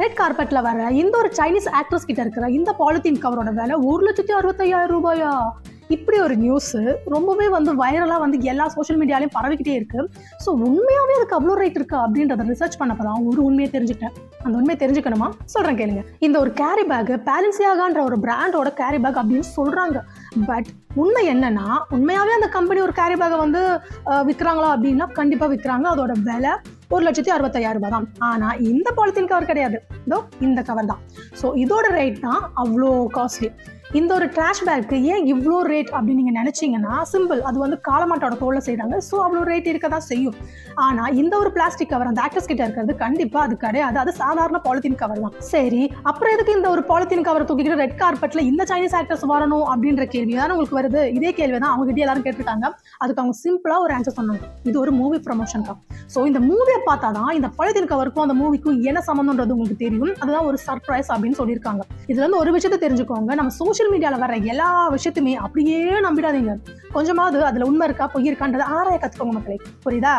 Red கார்பெட்ல வர இந்த ஒரு சைனீஸ் ஆக்ட்ரஸ் கிட்ட இருக்கிற இந்த பாலித்தீன் கவரோட விலை 1,65,000 ரூபாயா? இப்படி ஒரு நியூஸ் ரொம்பவே வைரலாக எல்லா சோஷியல் மீடியாலையும் பரவிக்கிட்டே இருக்கு. ஸோ உண்மையாகவே அதுக்கு அவ்வளோ ரேட் இருக்கா அப்படின்றத ரிசர்ச் பண்ணப்பதான் ஒரு உண்மையை தெரிஞ்சுட்டேன். அந்த உண்மையை தெரிஞ்சுக்கணுமா? சொல்கிறேன் கேளுங்க. இந்த ஒரு கேரி பேக் பேலன்சியாகான்ற ஒரு பிராண்டோட கேரி பேக் அப்படின்னு சொல்கிறாங்க. பட் உண்மை என்னன்னா, உண்மையாகவே அந்த கம்பெனி ஒரு கேரி பேக்கை விற்கிறாங்களா அப்படின்னா கண்டிப்பாக விற்கிறாங்க. அதோட விலை 1,65,000 ரூபாய் தான். ஆனால் இந்த பாலித்தீன் கவர் கிடையாது, இதோ இந்த கவர் தான். ஸோ இதோட ரேட் தான் அவ்வளோ காஸ்ட்லி. இந்த ஒரு ட்ராஷ் பேக்கு ஏன் இவ்வளோ ரேட் அப்படின்னு நீங்கள் நினச்சிங்கன்னா சிம்பிள். அது காலமாட்டோட தோலை செய்கிறாங்க. ஸோ அவ்வளோ ரேட் இருக்க தான் செய்யும். ஆனால் இந்த ஒரு பிளாஸ்டிக் கவர் அந்த ஆக்டர்ஸ் கிட்ட இருக்கிறது கண்டிப்பாக அது கிடையாது. அது சாதாரண பாலித்தீன் கவர் தான். சரி, அப்புறம் எதுக்கு இந்த ஒரு பாலித்தீன் கவரை தூக்கிட்டு ரெட் கார்பெட்ல இந்த சைனீஸ் ஆக்டர்ஸ் வரணும் அப்படின்ற கேள்வி தான் உங்களுக்கு வருது. இதே கேள்வி தான் அவங்க கிட்ட எல்லாரும் கேட்டிருக்காங்க. அதுக்கு அவங்க சிம்பிளா ஒரு ஆன்சர் சொன்னாங்க. இது ஒரு மூவி ப்ரமோஷன் தான். ஸோ இந்த மூவியை பார்த்தா தான் இந்த பாலித்தீன் கவருக்கும் அந்த மூவிக்கும் என்ன சம்மந்தம்ன்றது உங்களுக்கு தெரியும். அதுதான் ஒரு சர்ப்ரைஸ் அப்படின்னு சொல்லியிருக்காங்க. இதுல இருந்து ஒரு விஷயத்தை தெரிஞ்சுக்கோங்க. நம்ம சோஷியல் மீடியால வர எல்லா விஷயத்தையுமே அப்படியே நம்பிடாதீங்க. கொஞ்சமாவது அதுல உண்மை இருக்கா பொய் இருக்கான்றதை ஆராய கத்துக்கோங்க மக்களே. புரியுதா?